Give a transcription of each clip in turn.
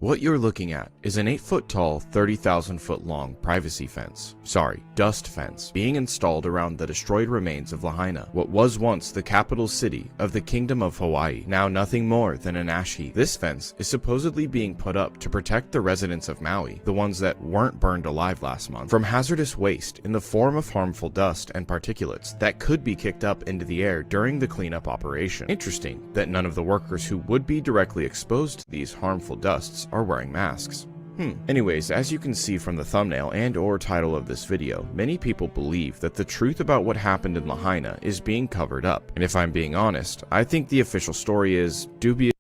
What you're looking at is an 8-foot tall, 30,000 foot long privacy fence. Sorry, dust fence, being installed around the destroyed remains of Lahaina, what was once the capital city of the Kingdom of Hawaii, now nothing more than an ash heap. This fence is supposedly being put up to protect the residents of Maui, the ones that weren't burned alive last month, from hazardous waste in the form of harmful dust and particulates that could be kicked up into the air during the cleanup operation. Interesting that none of the workers who would be directly exposed to these harmful dusts are wearing masks. Anyways, as you can see from the thumbnail and or title of this video, many people believe that the truth about what happened in Lahaina is being covered up. And if I'm being honest, I think the official story is dubious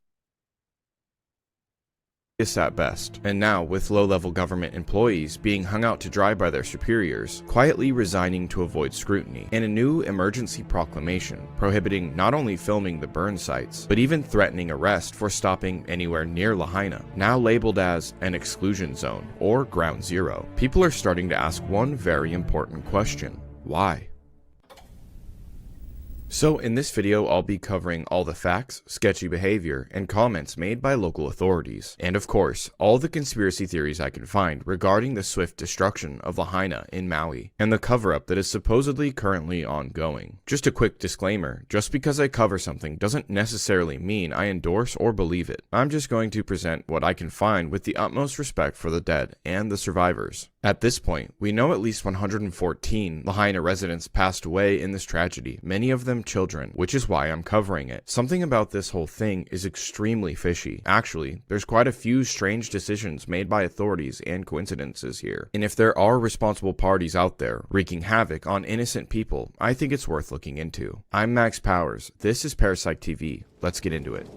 at best. And now, with low-level government employees being hung out to dry by their superiors, quietly resigning to avoid scrutiny, and a new emergency proclamation prohibiting not only filming the burn sites, but even threatening arrest for stopping anywhere near Lahaina, now labeled as an exclusion zone or ground zero, people are starting to ask one very important question: why? So in this video, I'll be covering all the facts, sketchy behavior, and comments made by local authorities, and of course, all the conspiracy theories I can find regarding the swift destruction of Lahaina in Maui, and the cover-up that is supposedly currently ongoing. Just a quick disclaimer, just because I cover something doesn't necessarily mean I endorse or believe it. I'm just going to present what I can find with the utmost respect for the dead and the survivors. At this point, we know at least 114 Lahaina residents passed away in this tragedy, many of them children, which is why I'm covering it. Something about this whole thing is extremely fishy. Actually, there's quite a few strange decisions made by authorities and coincidences here. And if there are responsible parties out there wreaking havoc on innocent people, I think it's worth looking into. I'm Max Powers. This is Parasite TV. Let's get into it.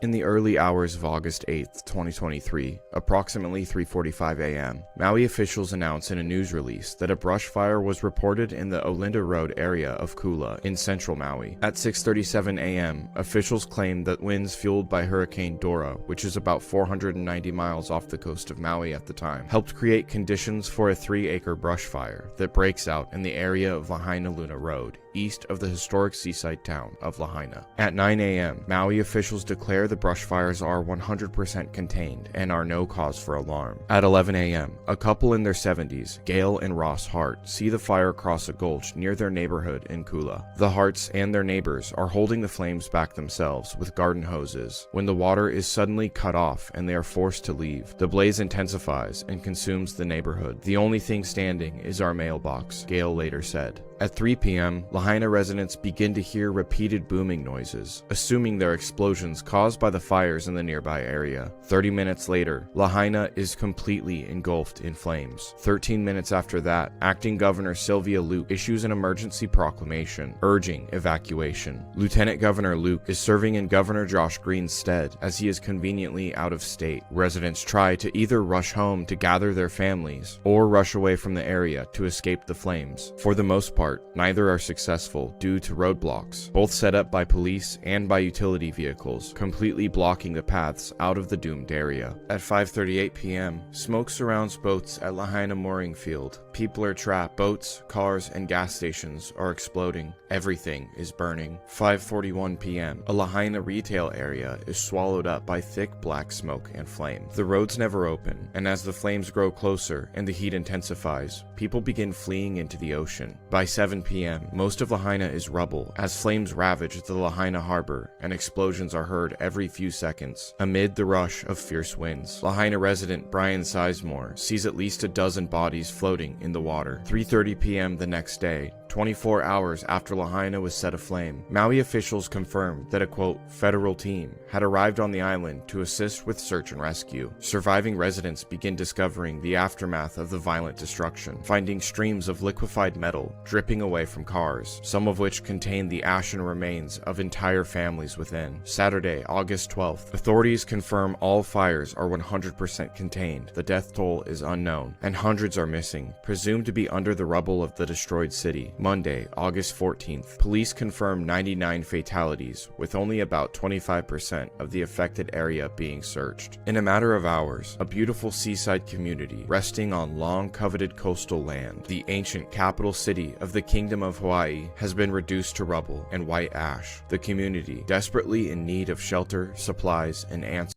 In the early hours of August 8th, 2023, approximately 3:45 a.m., Maui officials announced in a news release that a brush fire was reported in the Olinda Road area of Kula in central Maui. At 6:37 a.m., officials claimed that winds fueled by Hurricane Dora, which is about 490 miles off the coast of Maui at the time, helped create conditions for a 3-acre brush fire that breaks out in the area of Lahaina Luna Road, east of the historic seaside town of Lahaina. At 9 a.m., Maui officials declare the brush fires are 100% contained and are no cause for alarm. At 11 a.m., a couple in their 70s, Gail and Ross Hart, see the fire cross a gulch near their neighborhood in Kula. The Harts and their neighbors are holding the flames back themselves with garden hoses when the water is suddenly cut off and they are forced to leave. The blaze intensifies and consumes the neighborhood. The only thing standing is our mailbox, Gail later said. At 3 p.m., Lahaina residents begin to hear repeated booming noises, assuming they're explosions caused by the fires in the nearby area. 30 minutes later, Lahaina is completely engulfed in flames. 13 minutes after that, Acting Governor Sylvia Luke issues an emergency proclamation urging evacuation. Lieutenant Governor Luke is serving in Governor Josh Green's stead as he is conveniently out of state. Residents try to either rush home to gather their families or rush away from the area to escape the flames. For the most part, neither are successful due to roadblocks, both set up by police and by utility vehicles, completely blocking the paths out of the doomed area. At 5:38 p.m., smoke surrounds boats at Lahaina mooring field. People are trapped. Boats, cars, and gas stations are exploding. Everything is burning. 5:41 p.m., a Lahaina retail area is swallowed up by thick black smoke and flame. The roads never open, and as the flames grow closer and the heat intensifies, people begin fleeing into the ocean. By 7 p.m., most of Lahaina is rubble as flames ravage the Lahaina harbor and explosions are heard every few seconds. Amid the rush of fierce winds, Lahaina resident Brian Sizemore sees at least a dozen bodies floating in the water. 3:30 p.m. the next day, 24 hours after Lahaina was set aflame, Maui officials confirmed that a, quote, federal team had arrived on the island to assist with search and rescue. Surviving residents begin discovering the aftermath of the violent destruction, finding streams of liquefied metal dripping away from cars, some of which contain the ashen remains of entire families within. Saturday, August 12th, authorities confirm all fires are 100% contained. The death toll is unknown, and hundreds are missing, presumed to be under the rubble of the destroyed city. Monday, August 14th, police confirmed 99 fatalities, with only about 25% of the affected area being searched. In a matter of hours, a beautiful seaside community resting on long-coveted coastal land, the ancient capital city of the Kingdom of Hawaii has been reduced to rubble and white ash. The community, desperately in need of shelter, supplies, and answers,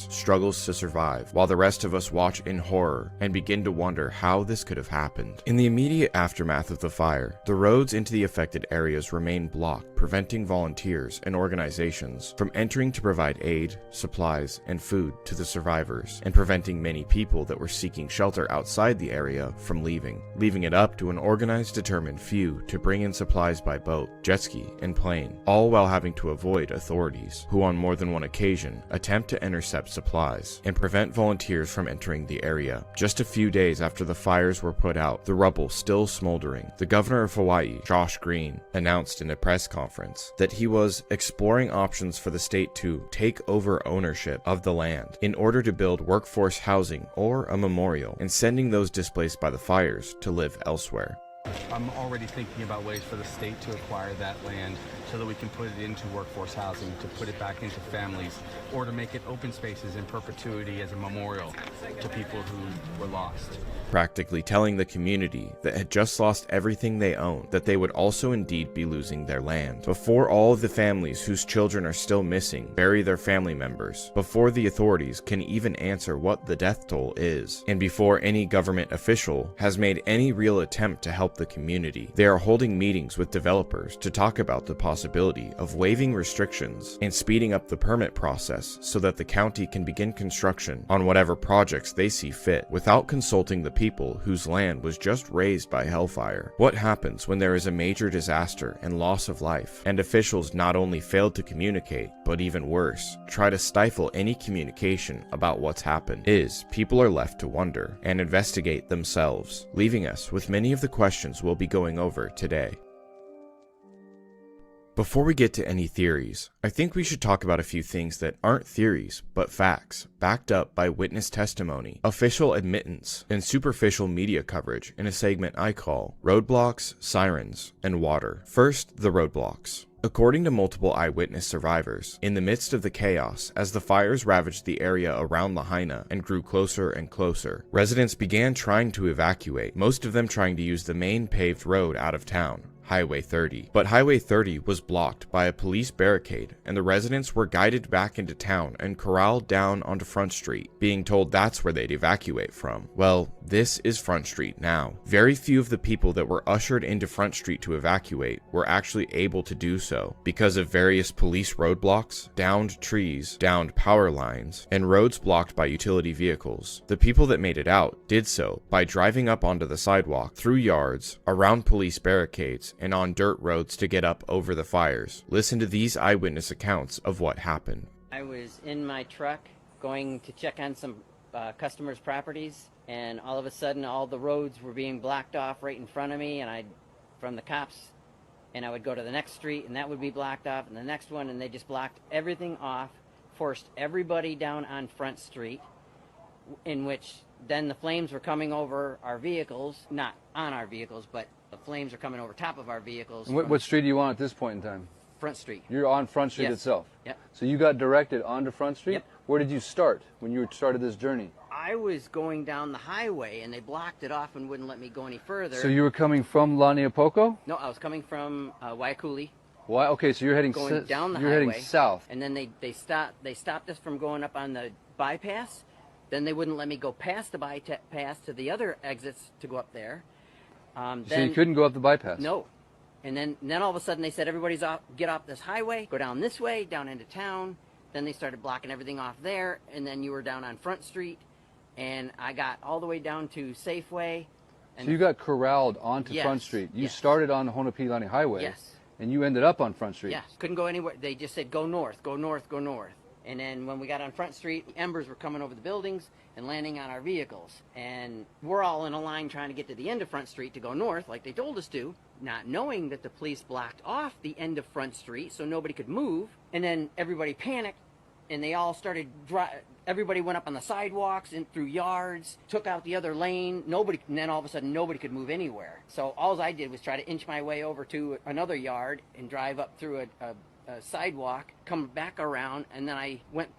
struggles to survive, while the rest of us watch in horror and begin to wonder how this could have happened. In the immediate aftermath of the fire, the roads into the affected areas remain blocked, preventing volunteers and organizations from entering to provide aid, supplies, and food to the survivors, and preventing many people that were seeking shelter outside the area from leaving it up to an organized, determined few to bring in supplies by boat, jet ski, and plane, all while having to avoid authorities, who on more than one occasion attempt to intercept supplies and prevent volunteers from entering the area. Just a few days after the fires were put out, the rubble still smoldering, the governor of Hawaii, Josh Green, announced in a press conference that he was exploring options for the state to take over ownership of the land in order to build workforce housing or a memorial, and sending those displaced by the fires to live elsewhere. I'm already thinking about ways for the state to acquire that land so that we can put it into workforce housing, to put it back into families, or to make it open spaces in perpetuity as a memorial to people who were lost. Practically telling the community that had just lost everything they owned that they would also indeed be losing their land. Before all of the families whose children are still missing bury their family members, before the authorities can even answer what the death toll is, and before any government official has made any real attempt to help the community, they are holding meetings with developers to talk about the possibility of waiving restrictions and speeding up the permit process so that the county can begin construction on whatever projects they see fit without consulting the people whose land was just razed by hellfire. What happens when there is a major disaster and loss of life, and officials not only fail to communicate, but even worse, try to stifle any communication about what's happened, is people are left to wonder and investigate themselves, leaving us with many of the questions we'll be going over today. Before we get to any theories, I think we should talk about a few things that aren't theories, but facts, backed up by witness testimony, official admittance, and superficial media coverage in a segment I call Roadblocks, Sirens, and Water. First, the roadblocks. According to multiple eyewitness survivors, in the midst of the chaos, as the fires ravaged the area around Lahaina and grew closer and closer, residents began trying to evacuate, most of them trying to use the main paved road out of town, Highway 30. But Highway 30 was blocked by a police barricade, and the residents were guided back into town and corralled down onto Front Street, being told that's where they'd evacuate from. Well, this is Front Street now. Very few of the people that were ushered into Front Street to evacuate were actually able to do so because of various police roadblocks, downed trees, downed power lines, and roads blocked by utility vehicles. The people that made it out did so by driving up onto the sidewalk, through yards, around police barricades, and on dirt roads to get up over the fires. Listen to these eyewitness accounts of what happened. I was in my truck going to check on some customers' properties, and all of a sudden all the roads were being blocked off right in front of me, and from the cops, and I would go to the next street and that would be blocked off, and the next one, and they just blocked everything off, forced everybody down on Front Street, in which then the flames were coming over our vehicles, not on our vehicles, but the flames are coming over top of our vehicles. What street are you on at this point in time? Front Street. You're on Front Street Yes. itself? Yep. So you got directed onto Front Street? Yep. Where did you start when you started this journey? I was going down the highway, and they blocked it off and wouldn't let me go any further. So you were coming from Laniapoko? No, I was coming from Waiakuli. Why? Okay, so you're heading Going down the you're highway. heading south. And then they stopped us from going up on the bypass. Then they wouldn't let me go past the bypass to the other exits to go up there. So you couldn't go up the bypass? No. And then all of a sudden they said, everybody's off, get off this highway, go down this way, down into town. Then they started blocking everything off there, and then you were down on Front Street, and I got all the way down to Safeway. And So you got corralled onto Yes, Front Street. You yes. started on the Honopilani Highway. Yes. And you ended up on Front Street. Yes, couldn't go anywhere. They just said, go north, go north, go north. And then when we got on Front Street, embers were coming over the buildings and landing on our vehicles. And we're all in a line trying to get to the end of Front Street to go north, like they told us to, not knowing that the police blocked off the end of Front Street so nobody could move. And then everybody panicked, and they all started everybody went up on the sidewalks and through yards, took out the other lane. And then all of a sudden nobody could move anywhere. So all I did was try to inch my way over to another yard and drive up through a sidewalk, come back around, and then I went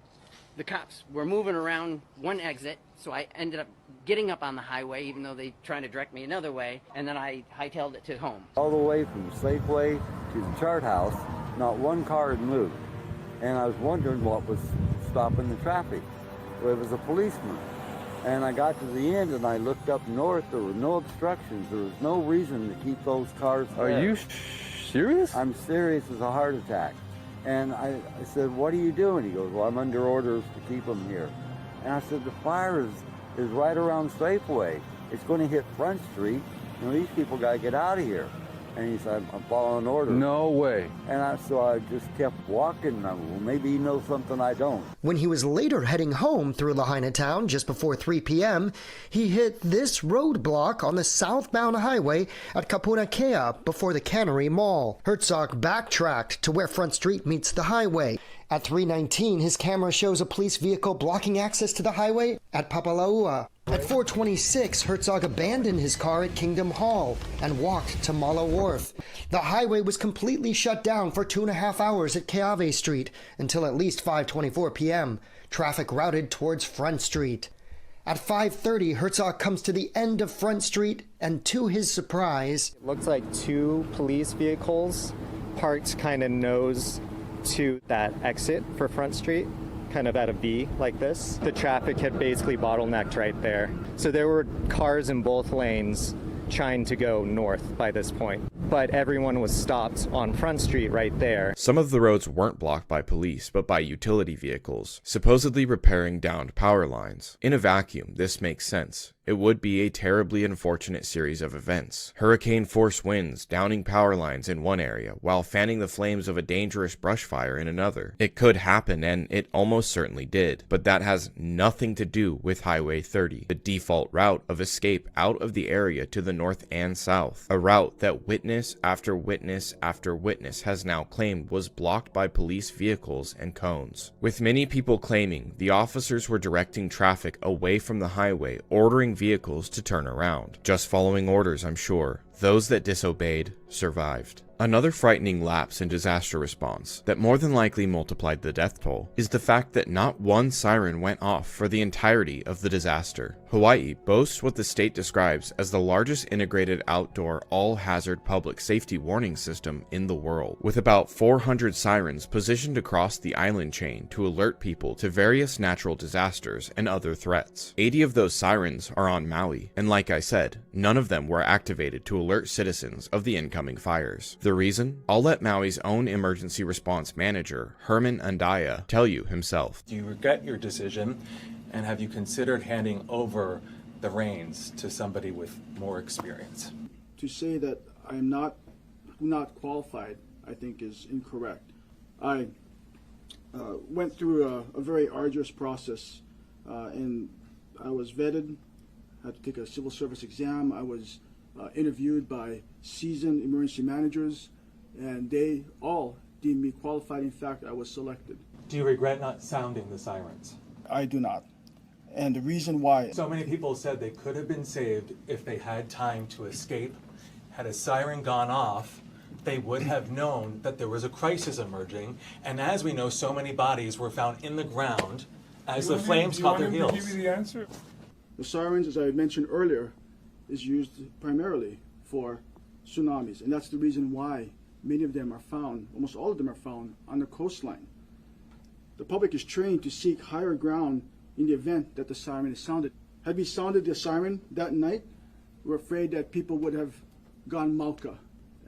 the cops were moving around one exit, so I ended up getting up on the highway, even though they tried to direct me another way, and then I hightailed it to home. All the way from Safeway to the chart house, not one car had moved. And I was wondering what was stopping the traffic. Well, it was a policeman. And I got to the end and I looked up north, there were no obstructions, there was no reason to keep those cars there. Are you serious? I'm serious as a heart attack. And I said, what are you doing? He goes, well, I'm under orders to keep them here. And I said, the fire is right around Safeway. It's going to hit Front Street. You know, these people got to get out of here. And he said, I'm following orders. No way. And so I just kept walking. Well, maybe he knows something I don't. When he was later heading home through Lahaina town just before 3 p.m., he hit this roadblock on the southbound highway at Kapuna Kea before the Cannery Mall. Herzog backtracked to where Front Street meets the highway. At 3:19, his camera shows a police vehicle blocking access to the highway at Papalaua. At 4:26, Herzog abandoned his car at Kingdom Hall and walked to Mala Wharf. The highway was completely shut down for 2.5 hours at Keawe Street until at least 5:24 p.m. Traffic routed towards Front Street. At 5:30, Herzog comes to the end of Front Street, and to his surprise, it looks like 2 police vehicles parked kind of nose to that exit for Front Street, kind of at a V like this. The traffic had basically bottlenecked right there. So there were cars in both lanes trying to go north by this point, but everyone was stopped on Front Street right there. Some of the roads weren't blocked by police, but by utility vehicles, supposedly repairing downed power lines. In a vacuum, this makes sense. It would be a terribly unfortunate series of events. Hurricane-force winds downing power lines in one area while fanning the flames of a dangerous brush fire in another. It could happen, and it almost certainly did, but that has nothing to do with Highway 30, the default route of escape out of the area to the north and south, a route that witness after witness after witness has now claimed was blocked by police vehicles and cones. With many people claiming the officers were directing traffic away from the highway, ordering vehicles to turn around. Just following orders, I'm sure. Those that disobeyed survived. Another frightening lapse in disaster response that more than likely multiplied the death toll is the fact that not one siren went off for the entirety of the disaster. Hawaii boasts what the state describes as the largest integrated outdoor all-hazard public safety warning system in the world, with about 400 sirens positioned across the island chain to alert people to various natural disasters and other threats. 80 of those sirens are on Maui, and like I said, none of them were activated to alert citizens of the incoming fires. The reason? I'll let Maui's own emergency response manager, Herman Andaya, tell you himself. Do you regret your decision, and have you considered handing over the reins to somebody with more experience? To say that I'm not qualified, I think is incorrect. I went through a very arduous process, and I was vetted, had to take a civil service exam. I was interviewed by seasoned emergency managers, and they all deemed me qualified. In fact, I was selected. Do you regret not sounding the sirens? I do not. And the reason why... So many people said they could have been saved if they had time to escape. Had a siren gone off, they would have known that there was a crisis emerging, and as we know, so many bodies were found in the ground as the flames caught their heels. Give me the answer? The sirens, as I mentioned earlier, is used primarily for tsunamis, and that's the reason why many of them are found, almost all of them are found, on the coastline. The public is trained to seek higher ground in the event that the siren is sounded. Had we sounded the siren that night, we're afraid that people would have gone Mauka.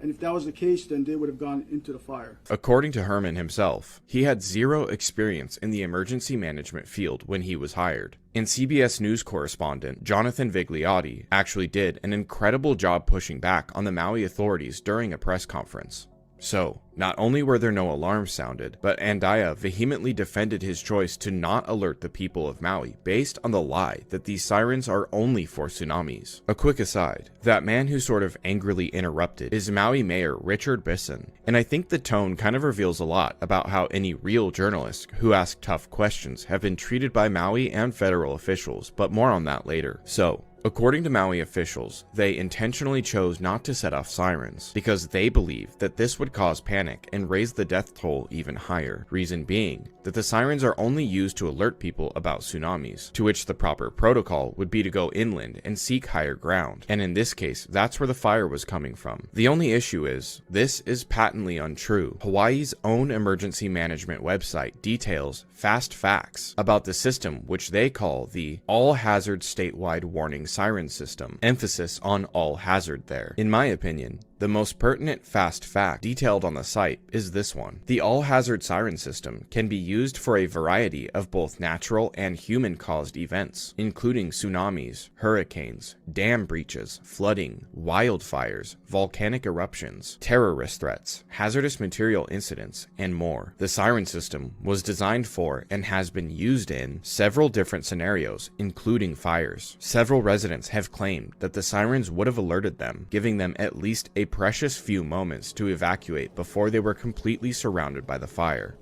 And if that was the case, then they would have gone into the fire. According to Herman himself, he had zero experience in the emergency management field when he was hired. And CBS News correspondent Jonathan Vigliotti actually did an incredible job pushing back on the Maui authorities during a press conference. So, not only were there no alarms sounded, but Andaya vehemently defended his choice to not alert the people of Maui based on the lie that these sirens are only for tsunamis. A quick aside, that man who sort of angrily interrupted is Maui Mayor Richard Bisson, and I think the tone kind of reveals a lot about how any real journalists who ask tough questions have been treated by Maui and federal officials, but more on that later. So, According to Maui officials, they intentionally chose not to set off sirens because they believe that this would cause panic and raise the death toll even higher. Reason being that the sirens are only used to alert people about tsunamis, to which the proper protocol would be to go inland and seek higher ground. And in this case, that's where the fire was coming from. The only issue is, this is patently untrue. Hawaii's own emergency management website details fast facts about the system, which they call the All Hazard Statewide Warning Siren System. Emphasis on all hazard there. In my opinion, the most pertinent fast fact detailed on the site is this one. The All Hazard Siren System can be used for a variety of both natural and human-caused events, including tsunamis, hurricanes, dam breaches, flooding, wildfires, volcanic eruptions, terrorist threats, hazardous material incidents, and more. The siren system was designed for and has been used in several different scenarios, including fires. Several residents have claimed that the sirens would have alerted them, giving them at least a precious few moments to evacuate before they were completely surrounded by the fire.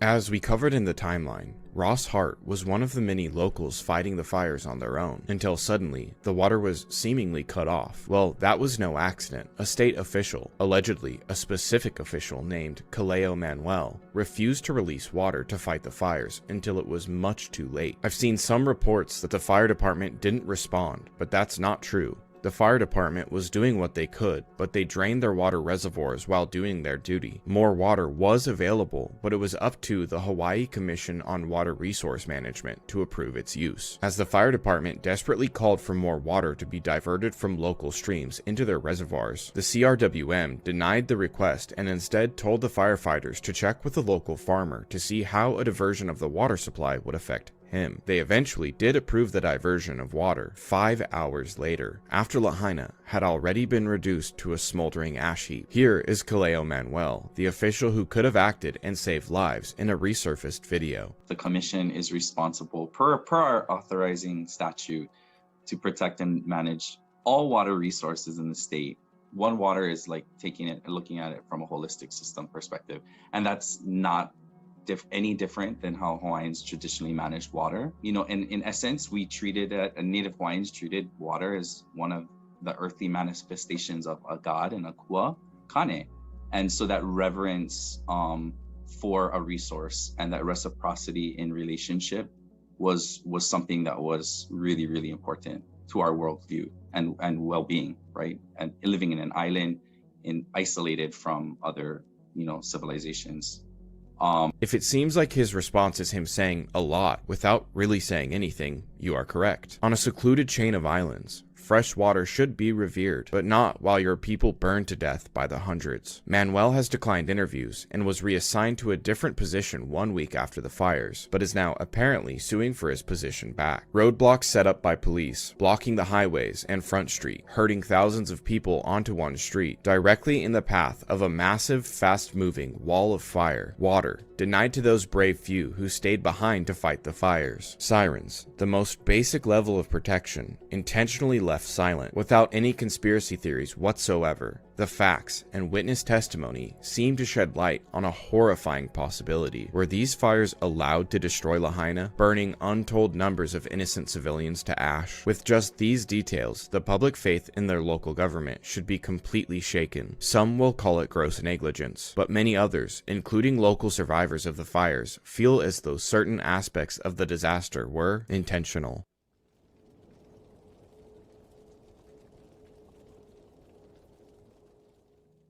As we covered in the timeline, Ross Hart was one of the many locals fighting the fires on their own, until suddenly the water was seemingly cut off. Well, that was no accident. A state official, allegedly a specific official named Kaleo Manuel, refused to release water to fight the fires until it was much too late. I've seen some reports that the fire department didn't respond, but that's not true. The fire department was doing what they could, but they drained their water reservoirs while doing their duty. More water was available, but it was up to the Hawaii Commission on Water Resource Management to approve its use. As the fire department desperately called for more water to be diverted from local streams into their reservoirs, the CRWM denied the request and instead told the firefighters to check with the local farmer to see how a diversion of the water supply would affect him. They eventually did approve the diversion of water 5 hours later, after Lahaina had already been reduced to a smoldering ash heap. Here is Kaleo Manuel, the official who could have acted and saved lives, in a resurfaced video. The commission is responsible per our authorizing statute to protect and manage all water resources in the state. One Water is like taking it and looking at it from a holistic system perspective, and that's not any different than how Hawaiians traditionally managed water. You know, in essence, we treated Native Hawaiians treated water as one of the earthly manifestations of a god and a kua kane. And so that reverence for a resource and that reciprocity in relationship was something that was really, really important to our worldview and well-being, right? And living in an island, isolated from other, civilizations. If it seems like his response is him saying a lot without really saying anything, you are correct. On a secluded chain of islands, fresh water should be revered, but not while your people burn to death by the hundreds. Manuel has declined interviews and was reassigned to a different position 1 week after the fires, but is now apparently suing for his position back. Roadblocks set up by police, blocking the highways and Front Street, herding thousands of people onto one street, directly in the path of a massive, fast-moving wall of fire. Water, denied to those brave few who stayed behind to fight the fires. Sirens, the most basic level of protection, intentionally left silent, without any conspiracy theories whatsoever. The facts and witness testimony seem to shed light on a horrifying possibility. Were these fires allowed to destroy Lahaina, burning untold numbers of innocent civilians to ash? With just these details, the public faith in their local government should be completely shaken. Some will call it gross negligence, but many others, including local survivors of the fires, feel as though certain aspects of the disaster were intentional.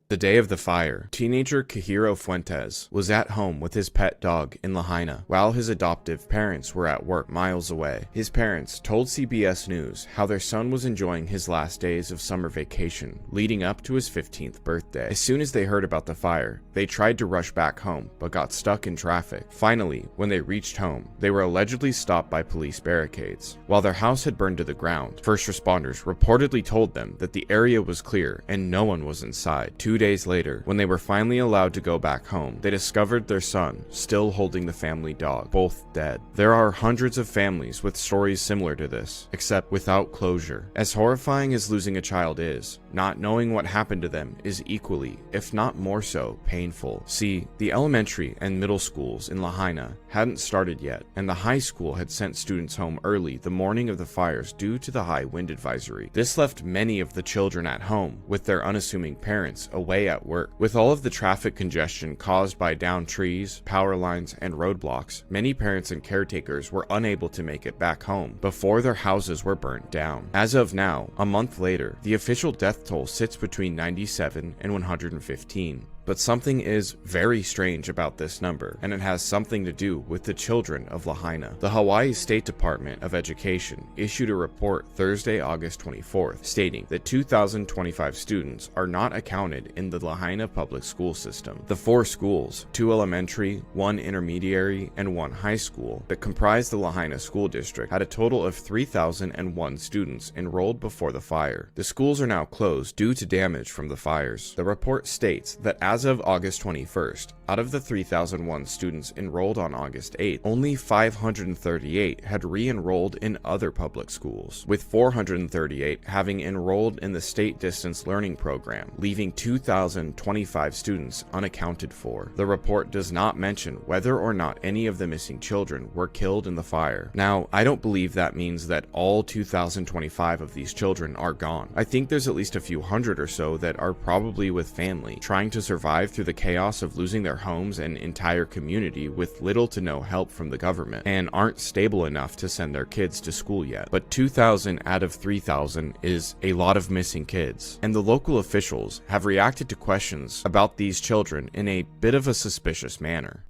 The day of the fire, teenager Kahiro Fuentes was at home with his pet dog in Lahaina, while his adoptive parents were at work miles away. His parents told CBS News how their son was enjoying his last days of summer vacation, leading up to his 15th birthday. As soon as they heard about the fire, they tried to rush back home, but got stuck in traffic. Finally, when they reached home, they were allegedly stopped by police barricades. While their house had burned to the ground, first responders reportedly told them that the area was clear and no one was inside. 2 days later, when they were finally allowed to go back home, they discovered their son still holding the family dog, both dead. There are hundreds of families with stories similar to this, except without closure. As horrifying as losing a child is, not knowing what happened to them is equally, if not more so, painful. See, the elementary and middle schools in Lahaina hadn't started yet, and the high school had sent students home early the morning of the fires due to the high wind advisory. This left many of the children at home, with their unassuming parents away at work. With all of the traffic congestion caused by downed trees, power lines, and roadblocks, many parents and caretakers were unable to make it back home before their houses were burnt down. As of now, a month later, the official death toll sits between 97 and 115. But something is very strange about this number, and it has something to do with the children of Lahaina. The Hawaii State Department of Education issued a report Thursday, August 24th, stating that 2,025 students are not accounted in the Lahaina public school system. The 4 schools, 2 elementary, 1 intermediary, and 1 high school that comprise the Lahaina School District had a total of 3,001 students enrolled before the fire. The schools are now closed due to damage from the fires. The report states that as of August 21st, out of the 3,001 students enrolled on August 8th, only 538 had re-enrolled in other public schools, with 438 having enrolled in the State Distance Learning Program, leaving 2,025 students unaccounted for. The report does not mention whether or not any of the missing children were killed in the fire. Now, I don't believe that means that all 2,025 of these children are gone. I think there's at least a few hundred or so that are probably with family, trying to survive through the chaos of losing their homes and entire community with little to no help from the government, and aren't stable enough to send their kids to school yet. But 2,000 out of 3,000 is a lot of missing kids, and the local officials have reacted to questions about these children in a bit of a suspicious manner.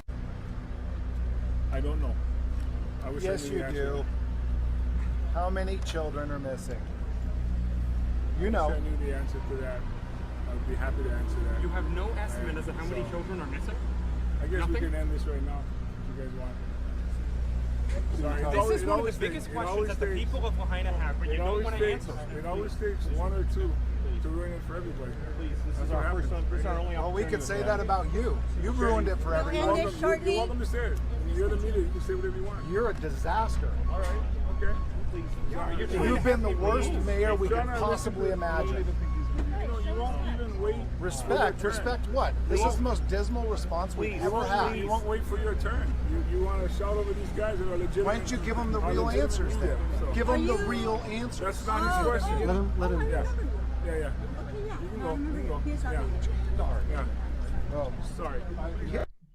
I don't know. Yes, you do. How many children are missing? You know. I knew the answer to that. I would be happy to answer that. You have no estimate as to how many children are missing? I guess Nothing? we can end this right now if you guys want. Sorry, This is one of the biggest questions that the people of Lahaina have, but you don't want to answer. It always takes 1 or 2 to ruin it for everybody. Please, this is our first one. This is our only Well, we opportunity. could say that about you. You ruined it for everybody. You're welcome to say it. You're the media. You can say whatever you want. You're a disaster. All right. Okay. You've been the worst mayor we could possibly imagine. You won't even wait. Respect what? This is the most dismal response we've ever had. You won't wait for your turn. You want to shout over these guys that are legitimate. Why don't you give them the real answers then? Give them the real answers. That's not his question. Let him. Yeah. You can go. Yeah. Oh, sorry.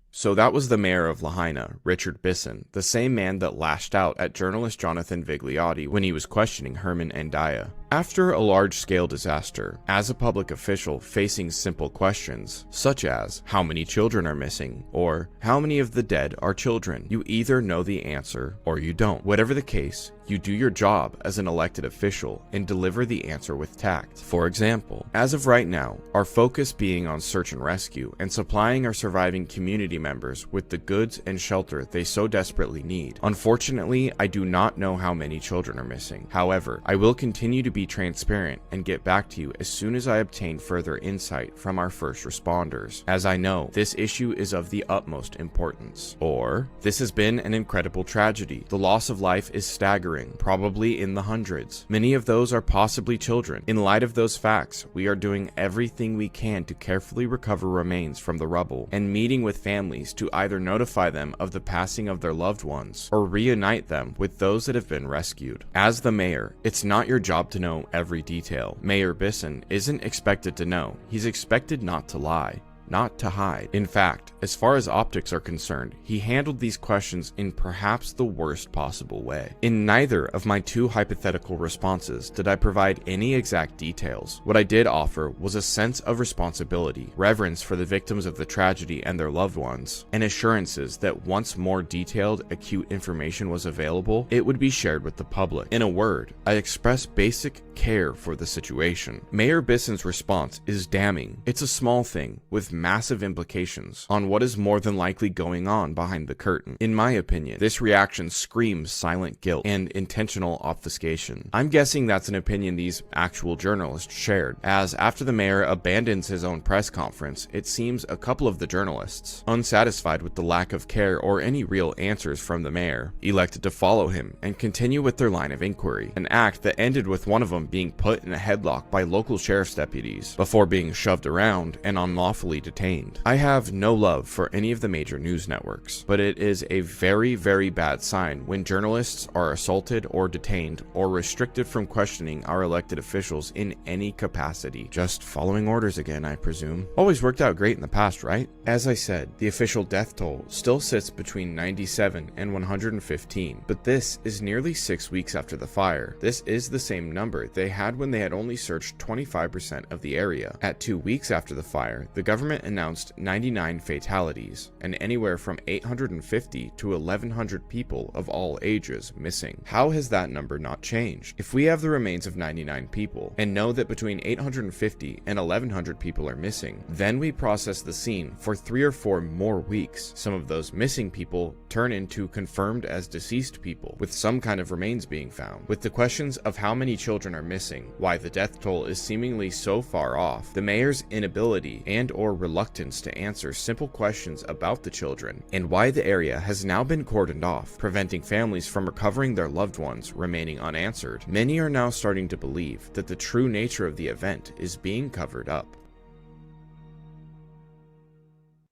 So that was the mayor of Lahaina, Richard Bisson, the same man that lashed out at journalist Jonathan Vigliotti when he was questioning Herman Andaya. After a large-scale disaster, as a public official facing simple questions, such as, how many children are missing, or how many of the dead are children, you either know the answer or you don't. Whatever the case, you do your job as an elected official and deliver the answer with tact. For example, as of right now, our focus being on search and rescue and supplying our surviving community members with the goods and shelter they so desperately need. Unfortunately, I do not know how many children are missing. However, I will continue to be transparent and get back to you as soon as I obtain further insight from our first responders, as I know this issue is of the utmost importance. Or, this has been an incredible tragedy. The loss of life is staggering, probably in the hundreds. Many of those are possibly children. In light of those facts, we are doing everything we can to carefully recover remains from the rubble and meeting with families to either notify them of the passing of their loved ones or reunite them with those that have been rescued. As the mayor, it's not your job to know every detail. Mayor Bisson isn't expected to know. He's expected not to lie, not to hide. In fact, as far as optics are concerned, he handled these questions in perhaps the worst possible way. In neither of my 2 hypothetical responses did I provide any exact details. What I did offer was a sense of responsibility, reverence for the victims of the tragedy and their loved ones, and assurances that once more detailed, acute information was available, it would be shared with the public. In a word, I expressed basic care for the situation. Mayor Bisson's response is damning. It's a small thing with massive implications on what is more than likely going on behind the curtain. In my opinion, this reaction screams silent guilt and intentional obfuscation. I'm guessing that's an opinion these actual journalists shared, as after the mayor abandons his own press conference, it seems a couple of the journalists, unsatisfied with the lack of care or any real answers from the mayor, elected to follow him and continue with their line of inquiry, an act that ended with one of them them being put in a headlock by local sheriff's deputies before being shoved around and unlawfully detained. I have no love for any of the major news networks, but it is a very, very bad sign when journalists are assaulted or detained or restricted from questioning our elected officials in any capacity. Just following orders again, I presume. Always worked out great in the past, right? As I said, the official death toll still sits between 97 and 115, but this is nearly 6 weeks after the fire. This is the same number they had when they had only searched 25% of the area. At 2 weeks after the fire, the government announced 99 fatalities, and anywhere from 850 to 1,100 people of all ages missing. How has that number not changed? If we have the remains of 99 people, and know that between 850 and 1,100 people are missing, then we process the scene for 3 or 4 more weeks. Some of those missing people turn into confirmed as deceased people, with some kind of remains being found. With the questions of how many children are missing, why the death toll is seemingly so far off, the mayor's inability and or reluctance to answer simple questions about the children, and why the area has now been cordoned off, preventing families from recovering their loved ones remaining unanswered, many are now starting to believe that the true nature of the event is being covered up.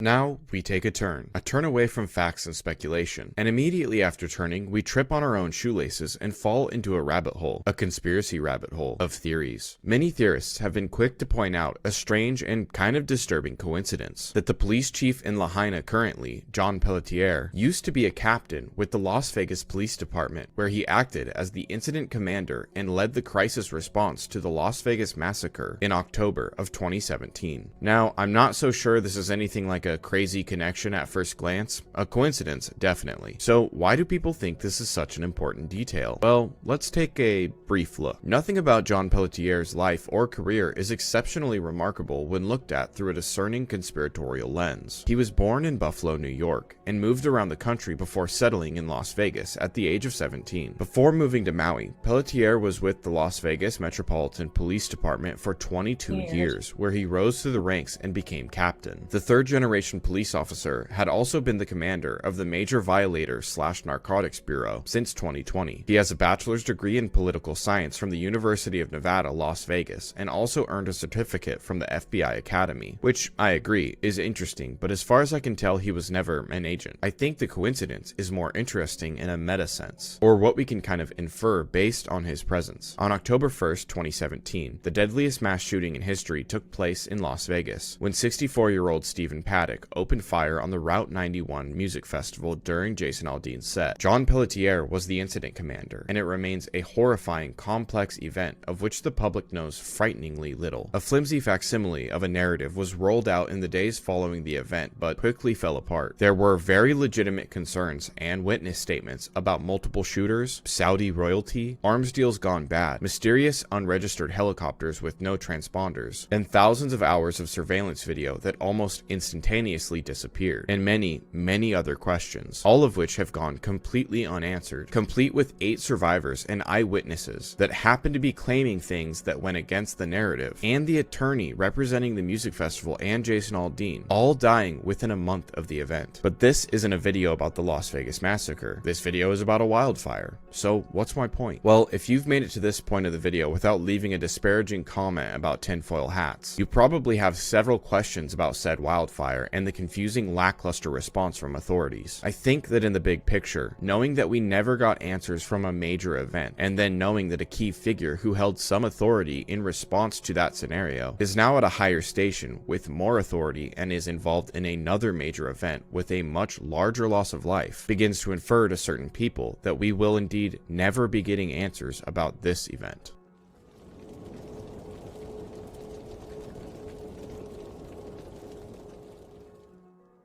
Now, we take a turn away from facts and speculation, and immediately after turning, we trip on our own shoelaces and fall into a rabbit hole, a conspiracy rabbit hole of theories. Many theorists have been quick to point out a strange and kind of disturbing coincidence, that the police chief in Lahaina currently, John Pelletier, used to be a captain with the Las Vegas Police Department, where he acted as the incident commander and led the crisis response to the Las Vegas massacre in October of 2017. Now, I'm not so sure this is anything like a crazy connection at first glance. A coincidence, definitely. So why do people think this is such an important detail? Well, let's take a brief look. Nothing about John Pelletier's life or career is exceptionally remarkable when looked at through a discerning conspiratorial lens. He was born in Buffalo, New York, and moved around the country before settling in Las Vegas at the age of 17. Before moving to Maui, Pelletier was with the Las Vegas Metropolitan Police Department for 22 years, where he rose through the ranks and became captain. The third generation police officer had also been the commander of the Major Violator/Narcotics Bureau since 2020. He has a bachelor's degree in political science from the University of Nevada, Las Vegas, and also earned a certificate from the FBI Academy, which I agree is interesting, but as far as I can tell, he was never an agent. I think the coincidence is more interesting in a meta sense, or what we can kind of infer based on his presence. On October 1st, 2017, the deadliest mass shooting in history took place in Las Vegas, when 64-year-old Stephen Paddock opened fire on the Route 91 music festival during Jason Aldean's set. John Pelletier was the incident commander, and it remains a horrifying, complex event of which the public knows frighteningly little. A flimsy facsimile of a narrative was rolled out in the days following the event, but quickly fell apart. There were very legitimate concerns and witness statements about multiple shooters, Saudi royalty, arms deals gone bad, mysterious unregistered helicopters with no transponders, and thousands of hours of surveillance video that almost instantaneously disappeared, and many other questions, all of which have gone completely unanswered, complete with 8 survivors and eyewitnesses that happen to be claiming things that went against the narrative, and the attorney representing the music festival and Jason Aldean, all dying within a month of the event. But this isn't a video about the Las Vegas massacre. This video is about a wildfire. So what's my point? Well, if you've made it to this point of the video without leaving a disparaging comment about tinfoil hats, you probably have several questions about said wildfire and the confusing lackluster response from authorities. I think that in the big picture, knowing that we never got answers from a major event, and then knowing that a key figure who held some authority in response to that scenario is now at a higher station with more authority and is involved in another major event with a much larger loss of life, begins to infer to certain people that we will indeed never be getting answers about this event.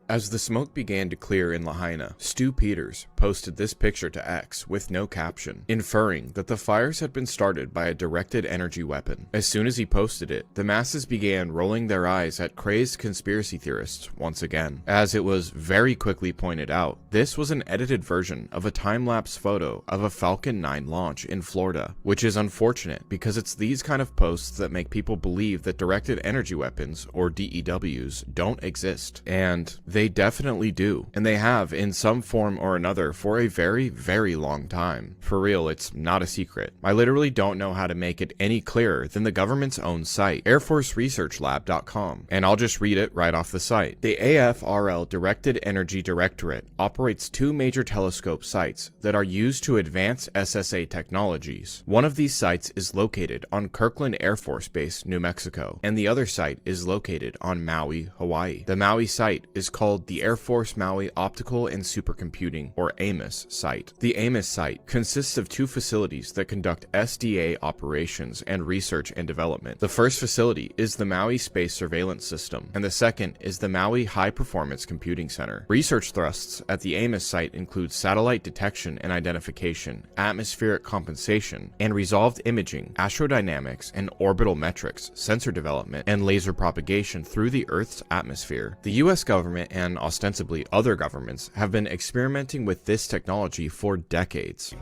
As the smoke began to clear in Lahaina, Stu Peters posted this picture to X with no caption, inferring that the fires had been started by a directed energy weapon. As soon as he posted it, the masses began rolling their eyes at crazed conspiracy theorists once again. As it was very quickly pointed out, this was an edited version of a time-lapse photo of a Falcon 9 launch in Florida, which is unfortunate because it's these kind of posts that make people believe that directed energy weapons, or DEWs, don't exist, and they They definitely do, and they have in some form or another for a very, very long time. For real, it's not a secret. I literally don't know how to make it any clearer than the government's own site, airforceresearchlab.com, and I'll just read it right off the site. The AFRL Directed Energy Directorate operates two major telescope sites that are used to advance SSA technologies. One of these sites is located on Kirkland Air Force Base, New Mexico, and the other site is located on Maui, Hawaii. The Maui site is called the Air Force Maui Optical and Supercomputing, or AMOS site. The AMOS site consists of two facilities that conduct SDA operations and research and development. The first facility is the Maui Space Surveillance System, and the second is the Maui High Performance Computing Center. Research thrusts at the AMOS site include satellite detection and identification, atmospheric compensation, and resolved imaging, astrodynamics and orbital metrics, sensor development, and laser propagation through the Earth's atmosphere. The US government and ostensibly other governments have been experimenting with this technology for decades.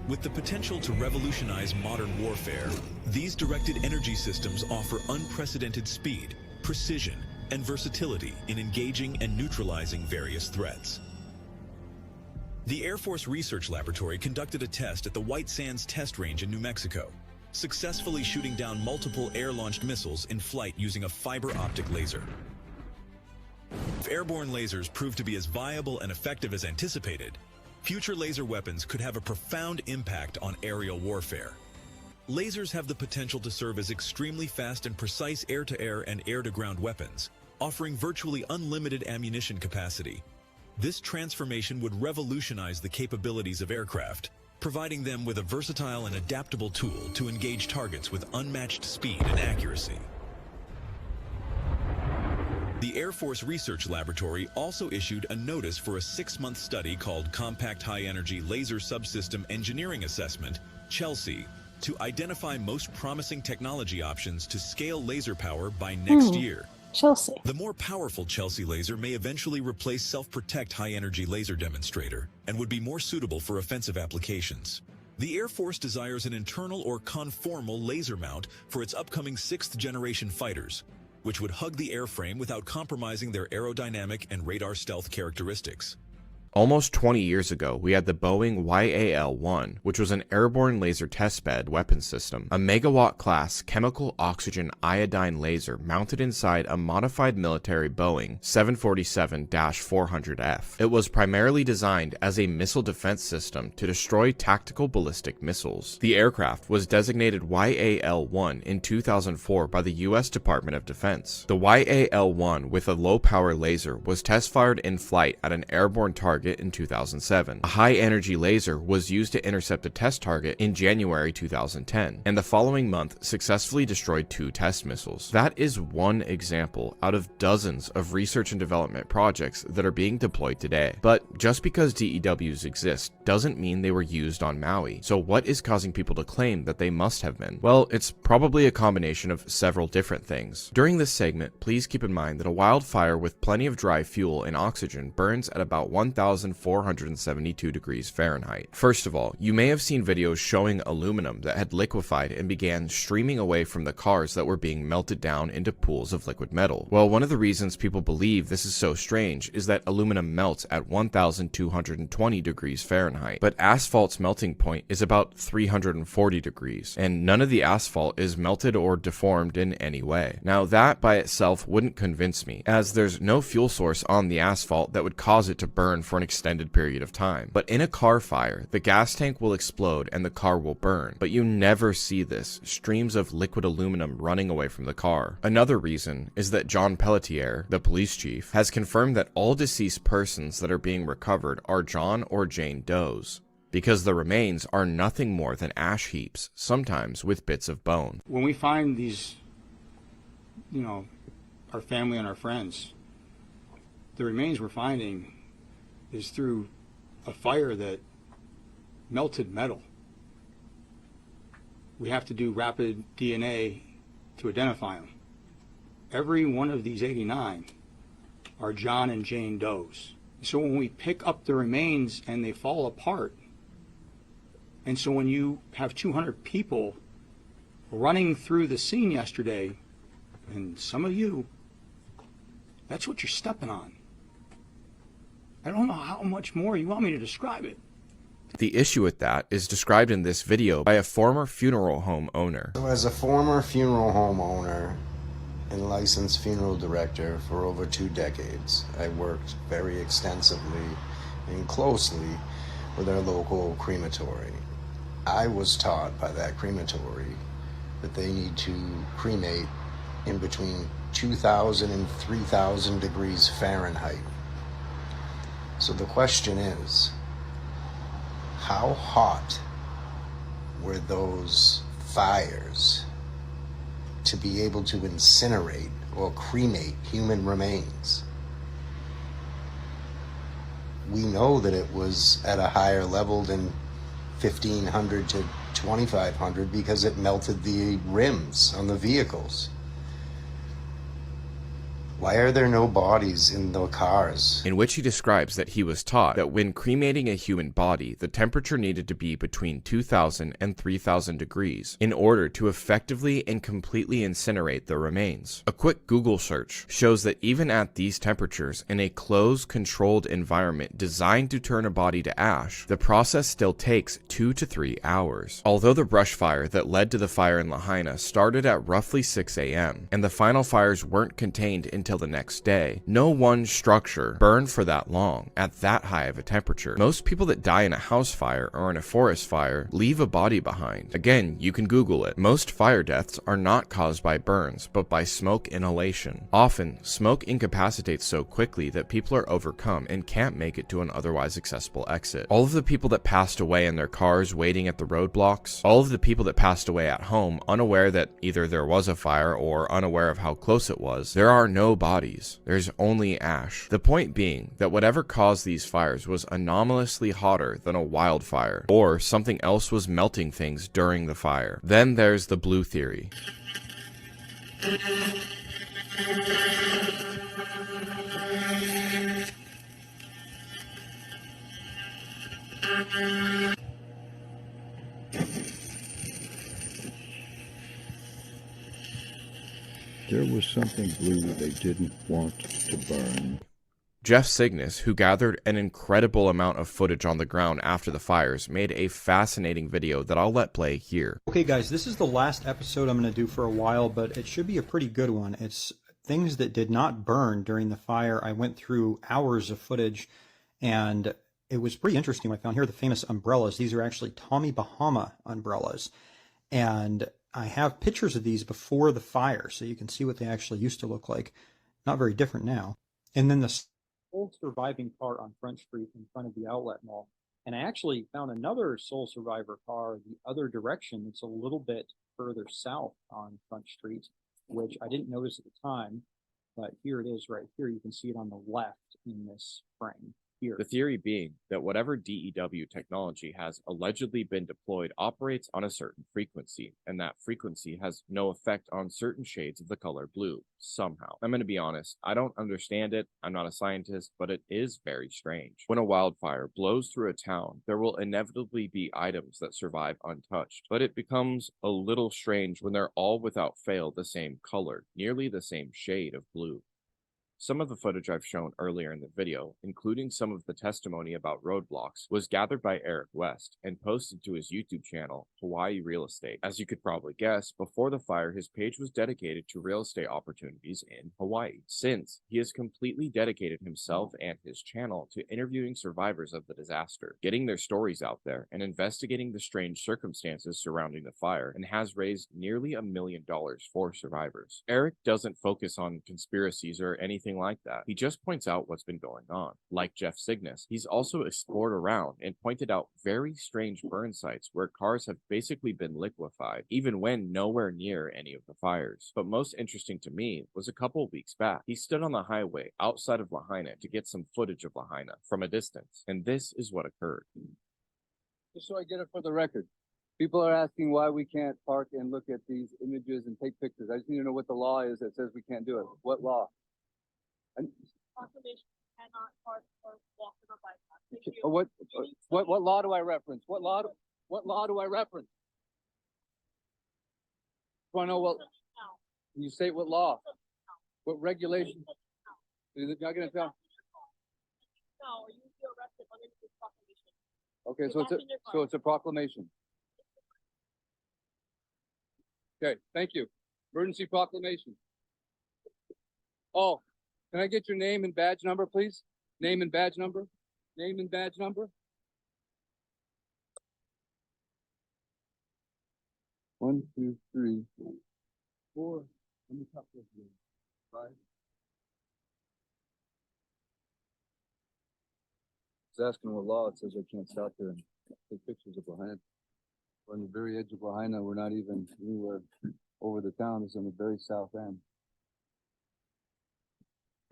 With the potential to revolutionize modern warfare, these directed energy systems offer unprecedented speed, precision, and versatility in engaging and neutralizing various threats. The Air Force Research Laboratory conducted a test at the White Sands Test Range in New Mexico, successfully shooting down multiple air-launched missiles in flight using a fiber optic laser. If airborne lasers prove to be as viable and effective as anticipated, future laser weapons could have a profound impact on aerial warfare. Lasers have the potential to serve as extremely fast and precise air-to-air and air-to-ground weapons, offering virtually unlimited ammunition capacity. This transformation would revolutionize the capabilities of aircraft, providing them with a versatile and adaptable tool to engage targets with unmatched speed and accuracy. The Air Force Research Laboratory also issued a notice for a 6-month study called Compact High Energy Laser Subsystem Engineering Assessment, CHELSI, to identify most promising technology options to scale laser power by next year. Chelsea. The more powerful CHELSI laser may eventually replace Self-Protect high-energy laser demonstrator and would be more suitable for offensive applications. The Air Force desires an internal or conformal laser mount for its upcoming 6th-generation fighters, which would hug the airframe without compromising their aerodynamic and radar stealth characteristics. Almost 20 years ago, we had the Boeing YAL-1, which was an airborne laser testbed weapon system, a megawatt-class chemical oxygen iodine laser mounted inside a modified military Boeing 747-400F. It was primarily designed as a missile defense system to destroy tactical ballistic missiles. The aircraft was designated YAL-1 in 2004 by the U.S. Department of Defense. The YAL-1 with a low-power laser was test-fired in flight at an airborne target in 2007. A high-energy laser was used to intercept a test target in January 2010, and the following month successfully destroyed 2 test missiles. That is one example out of dozens of research and development projects that are being deployed today. But just because DEWs exist doesn't mean they were used on Maui. So what is causing people to claim that they must have been? Well, it's probably a combination of several different things. During this segment, please keep in mind that a wildfire with plenty of dry fuel and oxygen burns at about 1,472 degrees Fahrenheit. First of all, you may have seen videos showing aluminum that had liquefied and began streaming away from the cars that were being melted down into pools of liquid metal. Well, one of the reasons people believe this is so strange is that aluminum melts at 1,220 degrees Fahrenheit, but asphalt's melting point is about 340 degrees, and none of the asphalt is melted or deformed in any way. Now, that by itself wouldn't convince me, as there's no fuel source on the asphalt that would cause it to burn for an extended period of time. But in a car fire, the gas tank will explode and the car will burn, but you never see this, streams of liquid aluminum running away from the car. Another reason is that John Pelletier, the police chief, has confirmed that all deceased persons that are being recovered are John or Jane Does, because the remains are nothing more than ash heaps, sometimes with bits of bone. When we find these, our family and our friends, the remains we're finding is through a fire that melted metal. We have to do rapid DNA to identify them. Every one of these 89 are John and Jane Does. So when we pick up the remains and they fall apart, and so when you have 200 people running through the scene yesterday, and some of you, that's what you're stepping on. I don't know how much more you want me to describe it. The issue with that is described in this video by a former funeral home owner. So as a former funeral home owner and licensed funeral director for over 2 decades, I worked very extensively and closely with our local crematory. I was taught by that crematory that they need to cremate in between 2,000 and 3,000 degrees Fahrenheit. So the question is, how hot were those fires to be able to incinerate or cremate human remains? We know that it was at a higher level than 1,500 to 2,500 because it melted the rims on the vehicles. Why are there no bodies in the cars? In which he describes that he was taught that when cremating a human body, the temperature needed to be between 2,000 and 3,000 degrees in order to effectively and completely incinerate the remains. A quick Google search shows that even at these temperatures, in a closed, controlled environment designed to turn a body to ash, the process still takes 2 to 3 hours. Although the brush fire that led to the fire in Lahaina started at roughly 6 a.m., and the final fires weren't contained until the next day, no one structure burned for that long at that high of a temperature. Most people that die in a house fire or in a forest fire leave a body behind. Again, you can Google it. Most fire deaths are not caused by burns, but by smoke inhalation. Often, smoke incapacitates so quickly that people are overcome and can't make it to an otherwise accessible exit. All of the people that passed away in their cars waiting at the roadblocks, all of the people that passed away at home unaware that either there was a fire or unaware of how close it was, there are no bodies. There's only ash. The point being that whatever caused these fires was anomalously hotter than a wildfire, or something else was melting things during the fire. Then there's the blue theory. There was something blue they didn't want to burn. Jeff Cygnus, who gathered an incredible amount of footage on the ground after the fires, made a fascinating video that I'll let play here. Okay guys, this is the last episode I'm going to do for a while, but it should be a pretty good one. It's things that did not burn during the fire. I went through hours of footage, and it was pretty interesting. I found here the famous umbrellas. These are actually Tommy Bahama umbrellas, and I have pictures of these before the fire, so you can see what they actually used to look like. Not very different now. And then the sole surviving car on Front Street in front of the outlet mall. And I actually found another sole survivor car the other direction. It's a little bit further south on Front Street, which I didn't notice at the time, but here it is right here. You can see it on the left in this frame. Here. The theory being that whatever DEW technology has allegedly been deployed operates on a certain frequency, and that frequency has no effect on certain shades of the color blue, somehow. I'm going to be honest, I don't understand it, I'm not a scientist, but it is very strange. When a wildfire blows through a town, there will inevitably be items that survive untouched, but it becomes a little strange when they're all without fail the same color, nearly the same shade of blue. Some of the footage I've shown earlier in the video, including some of the testimony about roadblocks, was gathered by Eric West and posted to his YouTube channel, Hawaii Real Estate. As you could probably guess, before the fire, his page was dedicated to real estate opportunities in Hawaii. Since, he has completely dedicated himself and his channel to interviewing survivors of the disaster, getting their stories out there, and investigating the strange circumstances surrounding the fire, and has raised nearly $1 million for survivors. Eric doesn't focus on conspiracies or anything like that. He just points out what's been going on. Like Jeff Cygnus, he's also explored around and pointed out very strange burn sites where cars have basically been liquefied, even when nowhere near any of the fires. But most interesting to me was a couple weeks back. He stood on the highway outside of Lahaina to get some footage of Lahaina from a distance, and this is what occurred. Just so I get it for the record, people are asking why we can't park and look at these images and take pictures. I just need to know what the law is that says we can't do it. What law? Population cannot park or walk on a bike path. What law do I reference? What law do I reference? Do I know what? Can you state what law? What regulation? You're not going to tell? No, Okay, so it's a proclamation. Okay, thank you. Emergency proclamation. Oh, can I get your name and badge number, please? Name and badge number? Name and badge number? 1, 2, 3, 4. Let me count this again. 5. I was asking what law it says I can't stop there and take pictures of Lahaina. We're on the very edge of Lahaina. We're not even anywhere over the town. It's on the very south end.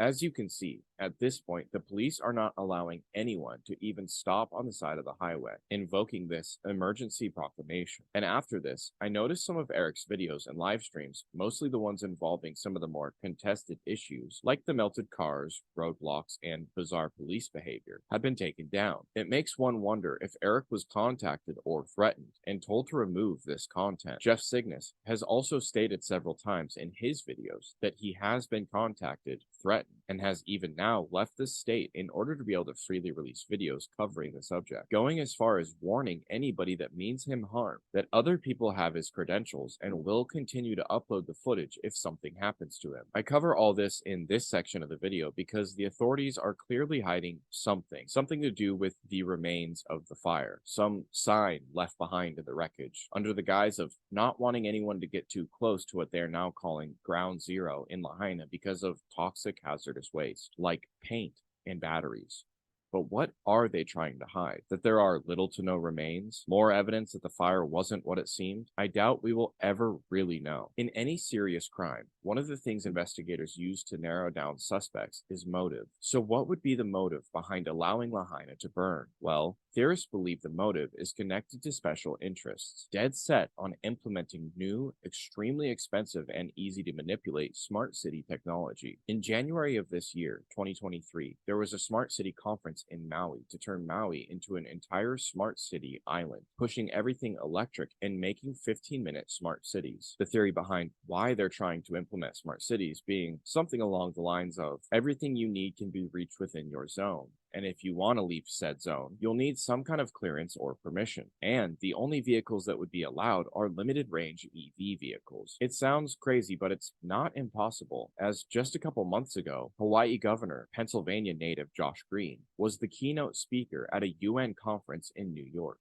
As you can see, at this point, the police are not allowing anyone to even stop on the side of the highway, invoking this emergency proclamation. And after this, I noticed some of Eric's videos and live streams, mostly the ones involving some of the more contested issues, like the melted cars, roadblocks, and bizarre police behavior, have been taken down. It makes one wonder if Eric was contacted or threatened and told to remove this content. Jeff Cygnus has also stated several times in his videos that he has been contacted, threatened, and has even now left the state in order to be able to freely release videos covering the subject, going as far as warning anybody that means him harm that other people have his credentials and will continue to upload the footage if something happens to him. I cover all this in this section of the video because the authorities are clearly hiding something to do with the remains of the fire, some sign left behind in the wreckage, under the guise of not wanting anyone to get too close to what they're now calling ground zero in Lahaina because of toxic hazardous waste, like paint and batteries. But what are they trying to hide? That there are little to no remains? More evidence that the fire wasn't what it seemed? I doubt we will ever really know. In any serious crime, one of the things investigators use to narrow down suspects is motive. So what would be the motive behind allowing Lahaina to burn? Well, theorists believe the motive is connected to special interests, dead set on implementing new, extremely expensive and easy to manipulate smart city technology. In January of this year, 2023, there was a smart city conference in Maui to turn Maui into an entire smart city island, pushing everything electric and making 15-minute smart cities. The theory behind why they're trying to implement smart cities being something along the lines of everything you need can be reached within your zone. And if you want to leave said zone, you'll need some kind of clearance or permission. And the only vehicles that would be allowed are limited range EV vehicles. It sounds crazy, but it's not impossible, as just a couple months ago, Hawaii Governor, Pennsylvania native Josh Green, was the keynote speaker at a UN conference in New York.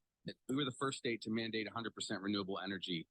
We were the first state to mandate 100% renewable energy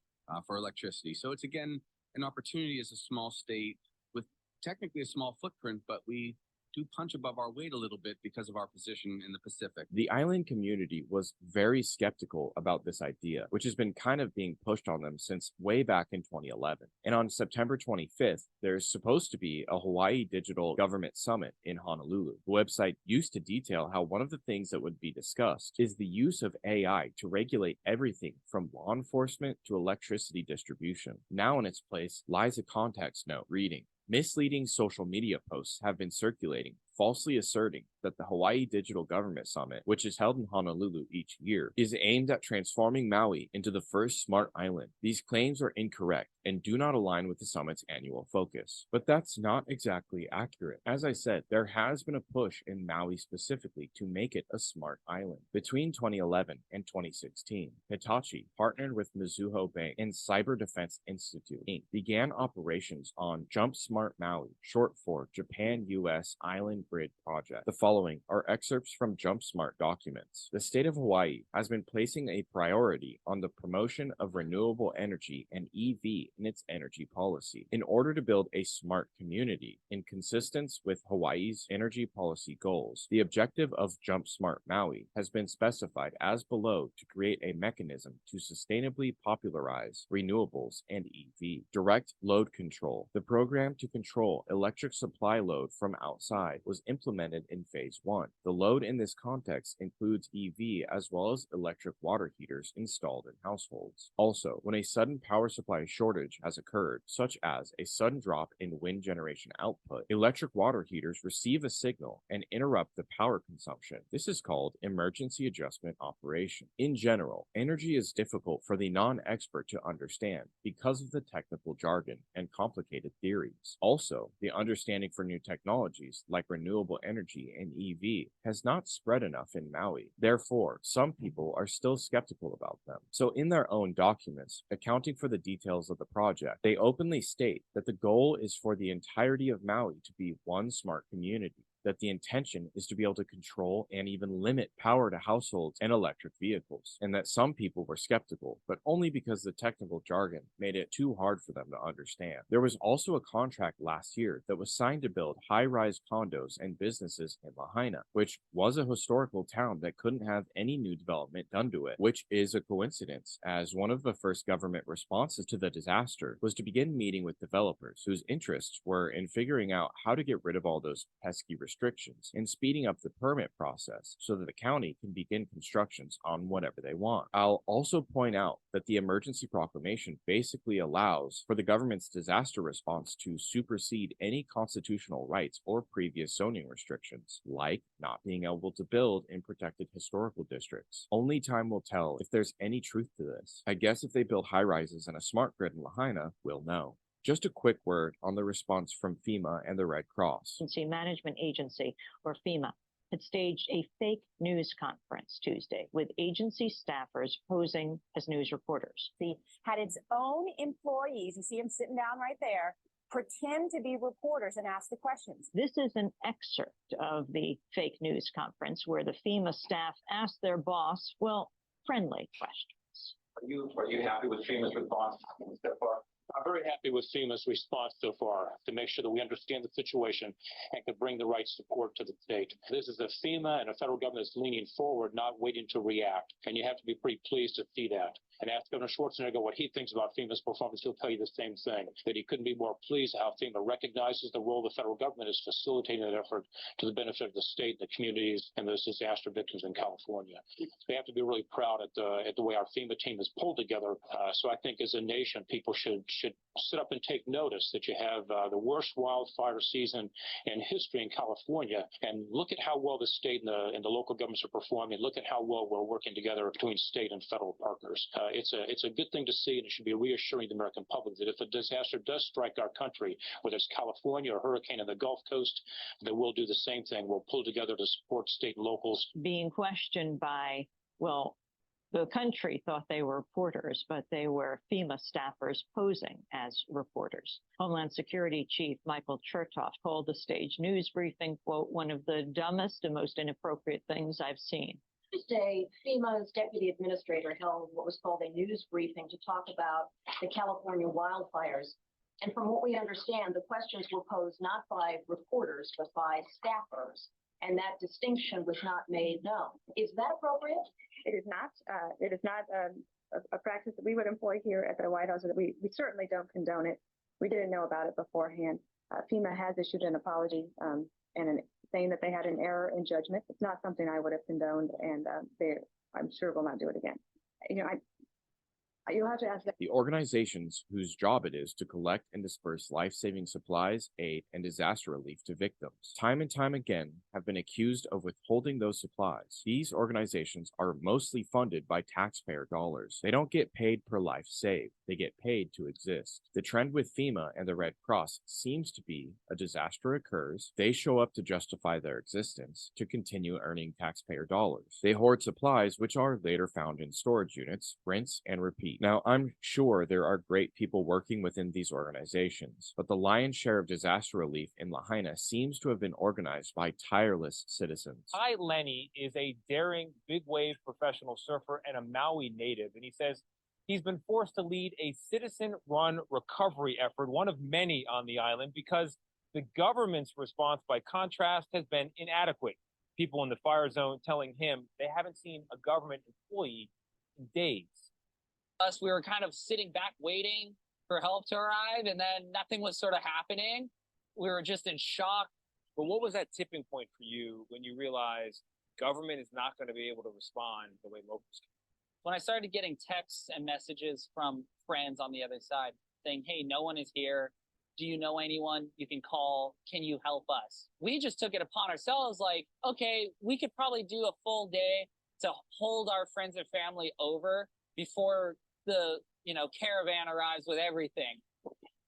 for electricity. So it's, again, an opportunity as a small state with technically a small footprint, but we do punch above our weight a little bit because of our position in the Pacific. The island community was very skeptical about this idea, which has been kind of being pushed on them since way back in 2011. And on September 25th, there's supposed to be a Hawaii Digital Government Summit in Honolulu. The website used to detail how one of the things that would be discussed is the use of AI to regulate everything from law enforcement to electricity distribution. Now in its place lies a context note reading, misleading social media posts have been circulating, falsely asserting that the Hawaii Digital Government Summit, which is held in Honolulu each year, is aimed at transforming Maui into the first smart island. These claims are incorrect and do not align with the summit's annual focus. But that's not exactly accurate. As I said, there has been a push in Maui specifically to make it a smart island. Between 2011 and 2016, Hitachi partnered with Mizuho Bank and Cyber Defense Institute, Inc. began operations on Jump Smart Maui, short for Japan-US Island Grid Project. The following are excerpts from JumpSmart documents. The state of Hawaii has been placing a priority on the promotion of renewable energy and EV in its energy policy in order to build a smart community in consistence with Hawaii's energy policy goals. The objective of JumpSmart Maui has been specified as below to create a mechanism to sustainably popularize renewables and EV. Direct load control. The program to control electric supply load from outside was implemented in Phase 1. The load in this context includes EV as well as electric water heaters installed in households. Also, when a sudden power supply shortage has occurred, such as a sudden drop in wind generation output, electric water heaters receive a signal and interrupt the power consumption. This is called emergency adjustment operation. In general, energy is difficult for the non-expert to understand because of the technical jargon and complicated theories. Also, the understanding for new technologies like renewable renewable energy and EV has not spread enough in Maui. Therefore, some people are still skeptical about them. So in their own documents, accounting for the details of the project, they openly state that the goal is for the entirety of Maui to be one smart community, that the intention is to be able to control and even limit power to households and electric vehicles, and that some people were skeptical, but only because the technical jargon made it too hard for them to understand. There was also a contract last year that was signed to build high-rise condos and businesses in Lahaina, which was a historical town that couldn't have any new development done to it, which is a coincidence, as one of the first government responses to the disaster was to begin meeting with developers whose interests were in figuring out how to get rid of all those pesky restrictions and speeding up the permit process so that the county can begin constructions on whatever they want. I'll also point out that the emergency proclamation basically allows for the government's disaster response to supersede any constitutional rights or previous zoning restrictions, like not being able to build in protected historical districts. Only time will tell if there's any truth to this. I guess if they build high-rises and a smart grid in Lahaina, we'll know. Just a quick word on the response from FEMA and the Red Cross. Management Agency, or FEMA, had staged a fake news conference Tuesday with agency staffers posing as news reporters. Had its own employees, you see them sitting down right there, pretend to be reporters and ask the questions. This is an excerpt of the fake news conference where the FEMA staff asked their boss, well, friendly questions. Are you happy with FEMA's response so far? I'm very happy with FEMA's response so far to make sure that we understand the situation and can bring the right support to the state. This is a FEMA and a federal government that's leaning forward, not waiting to react. And you have to be pretty pleased to see that. And ask Governor Schwarzenegger what he thinks about FEMA's performance. He'll tell you the same thing, that he couldn't be more pleased how FEMA recognizes the role the federal government is facilitating that effort to the benefit of the state, the communities, and those disaster victims in California. We have to be really proud at the way our FEMA team is pulled together. So I think as a nation, people should sit up and take notice that you have the worst wildfire season in history in California, and look at how well the state and the local governments are performing. Look at how well we're working together between state and federal partners. It's a good thing to see, and it should be reassuring to the American public that if a disaster does strike our country, whether it's California or hurricane in the Gulf Coast, that we'll do the same thing. We'll pull together to support state and locals. Being questioned by, well, the country thought they were reporters, but they were FEMA staffers posing as reporters. Homeland Security Chief Michael Chertoff called the stage news briefing, quote, one of the dumbest and most inappropriate things I've seen. Tuesday, FEMA's deputy administrator held what was called a news briefing to talk about the California wildfires. And from what we understand, the questions were posed not by reporters, but by staffers. And that distinction was not made known. Is that appropriate? It is not. It is not a practice that we would employ here at the White House, or that we certainly don't condone it. We didn't know about it beforehand. FEMA has issued an apology saying that they had an error in judgment. It's not something I would have condoned, and I'm sure will not do it again. You'll have to ask that. The organizations whose job it is to collect and disperse life-saving supplies, aid, and disaster relief to victims, time and time again have been accused of withholding those supplies. These organizations are mostly funded by taxpayer dollars. They don't get paid per life saved. They get paid to exist. The trend with FEMA and the Red Cross seems to be a disaster occurs, they show up to justify their existence, to continue earning taxpayer dollars. They hoard supplies which are later found in storage units, rinse and repeat. Now, I'm sure there are great people working within these organizations, but the lion's share of disaster relief in Lahaina seems to have been organized by tireless citizens. Ty Lenny is a daring big wave professional surfer and a Maui native, and he says he's been forced to lead a citizen-run recovery effort, one of many on the island, because the government's response, by contrast, has been inadequate. People in the fire zone telling him they haven't seen a government employee in days. We were kind of sitting back waiting for help to arrive, and then nothing was sort of happening. We were just in shock. But what was that tipping point for you when you realized government is not going to be able to respond the way locals can? When I started getting texts and messages from friends on the other side saying, hey, no one is here. Do you know anyone you can call? Can you help us? We just took it upon ourselves like, okay, we could probably do a full day to hold our friends and family over before the caravan arrives with everything.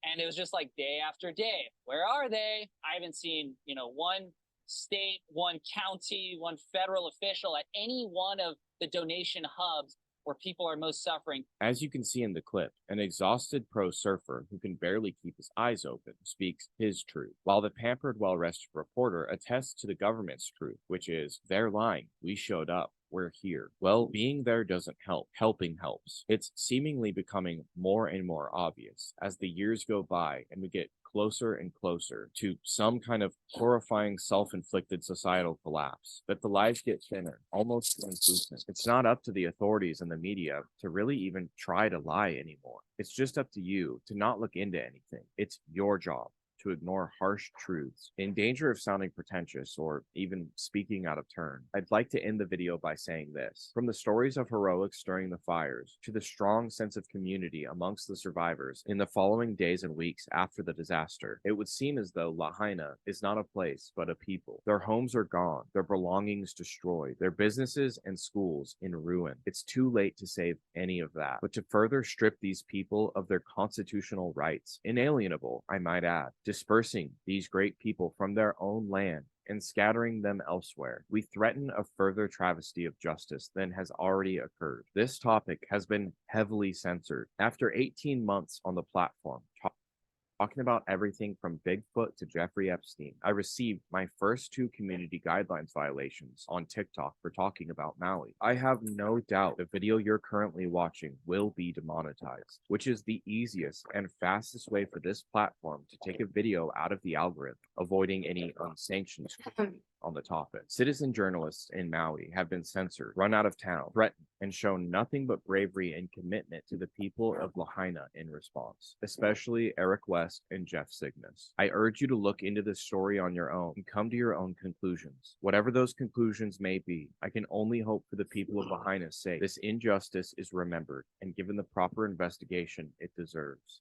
And it was just like day after day. Where are they? I haven't seen one state, one county, one federal official at any one of the donation hubs where people are most suffering. As you can see in the clip, an exhausted pro surfer who can barely keep his eyes open speaks his truth, while the pampered, well-rested reporter attests to the government's truth, which is, they're lying, we showed up. We're here. Well, being there doesn't help. Helping helps. It's seemingly becoming more and more obvious as the years go by and we get closer and closer to some kind of horrifying self-inflicted societal collapse, that the lies get thinner, almost translucent. It's not up to the authorities and the media to really even try to lie anymore. It's just up to you to not look into anything. It's your job to ignore harsh truths. In danger of sounding pretentious or even speaking out of turn, I'd like to end the video by saying this. From the stories of heroics during the fires to the strong sense of community amongst the survivors in the following days and weeks after the disaster, it would seem as though Lahaina is not a place but a people. Their homes are gone, their belongings destroyed, their businesses and schools in ruin. It's too late to save any of that, but to further strip these people of their constitutional rights, inalienable, I might add, dispersing these great people from their own land and scattering them elsewhere. We threaten a further travesty of justice than has already occurred. This topic has been heavily censored. After 18 months on the platform, talking about everything from Bigfoot to Jeffrey Epstein, I received my first 2 community guidelines violations on TikTok for talking about Maui. I have no doubt the video you're currently watching will be demonetized, which is the easiest and fastest way for this platform to take a video out of the algorithm, avoiding any unsanctioned on the topic. Citizen journalists in Maui have been censored, run out of town, threatened, and shown nothing but bravery and commitment to the people of Lahaina in response, especially Eric West and Jeff Cygnus. I urge you to look into this story on your own and come to your own conclusions. Whatever those conclusions may be, I can only hope for the people of Lahaina's sake this injustice is remembered and given the proper investigation it deserves.